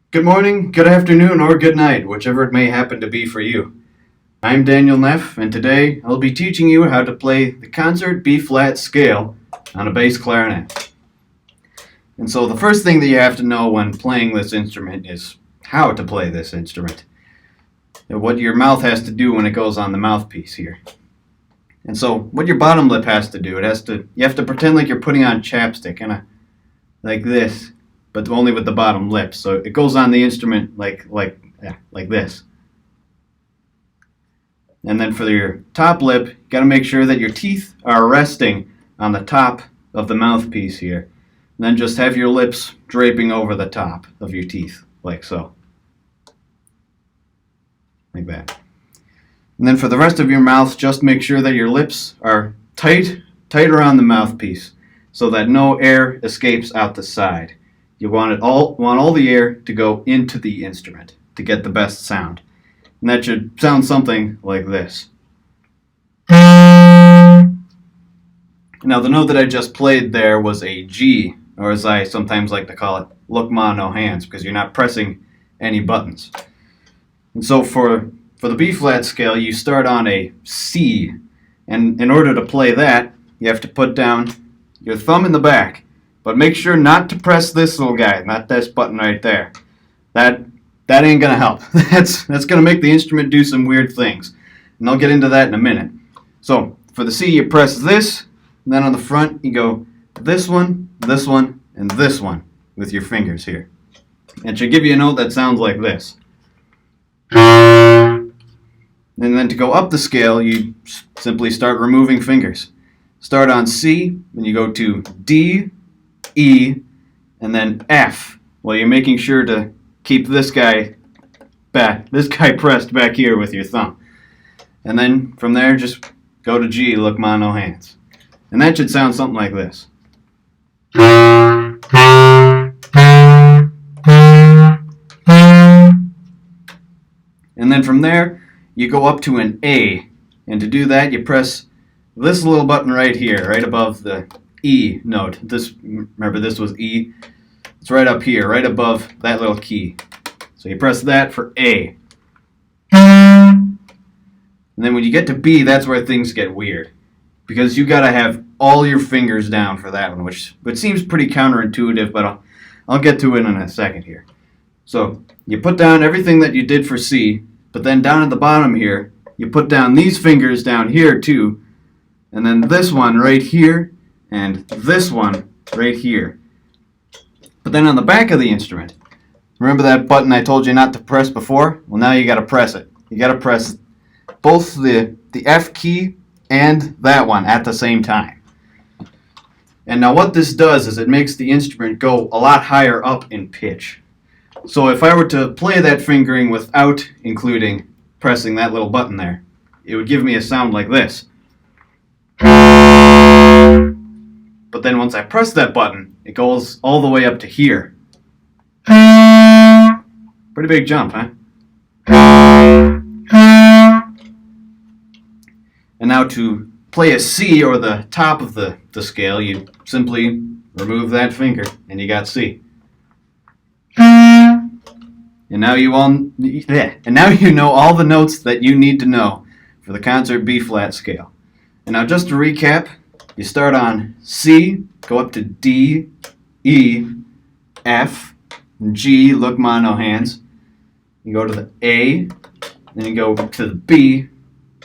Good morning, good afternoon, or good night, whichever it may happen to be for you. I'm Daniel Neph, and today I'll be teaching you how to play the concert B-flat scale on a bass clarinet. And so the first thing that you have to know when playing this instrument is how to play this instrument. And what your mouth has to do when it goes on the mouthpiece here. And so what your bottom lip has to do, you have to pretend like you're putting on chapstick, kind of like this, but only with the bottom lip. So it goes on the instrument like this. And then for your top lip, you got to make sure that your teeth are resting on the top of the mouthpiece here. And then just have your lips draping over the top of your teeth, like so. Like that. And then for the rest of your mouth, just make sure that your lips are tight around the mouthpiece so that no air escapes out the side. You want all the air to go into the instrument to get the best sound. And that should sound something like this. Now the note that I just played there was a G, or as I sometimes like to call it, look ma no hands, because you're not pressing any buttons. And so for the B-flat scale, you start on a C, and in order to play that, you have to put down your thumb in the back, but make sure not to press this little guy, not this button right there. That ain't gonna help. That's gonna make the instrument do some weird things, and I'll get into that in a minute. So for the C, you press this, and then on the front you go this one, and this one with your fingers here. And it should give you a note that sounds like this. And then to go up the scale, you simply start removing fingers. Start on C, then you go to D, E, and then F. Well, you're making sure to keep this guy pressed back here with your thumb. And then from there, just go to G, look ma no hands. And that should sound something like this. And then from there, you go up to an A. And to do that, you press this little button right here, right above the E note. Remember this was E? It's right up here, right above that little key. So you press that for A. And then when you get to B, that's where things get weird. Because you gotta have all your fingers down for that one, which seems pretty counterintuitive, but I'll get to it in a second here. So you put down everything that you did for C, but then down at the bottom here, you put down these fingers down here too, and then this one right here, and this one right here. But then on the back of the instrument, remember that button I told you not to press before? Well, now you got to press it. You got to press both the F key and that one at the same time. And now what this does is it makes the instrument go a lot higher up in pitch. So if I were to play that fingering without including pressing that little button there, it would give me a sound like this. But then once I press that button, it goes all the way up to here. Pretty big jump, huh? And now to play a C, or the top of the scale, you simply remove that finger and you got C. And now you know all the notes that you need to know for the concert B-flat scale. And now just to recap, you start on C, go up to D, E, F, G, look ma no hands. You go to the A, then you go to the B,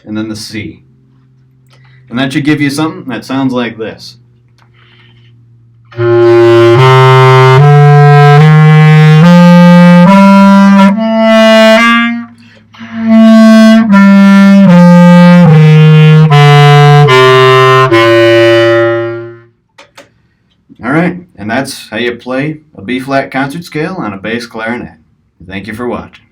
and then the C. And that should give you something that sounds like this. Alright, and that's how you play a B-flat concert scale on a bass clarinet. Thank you for watching.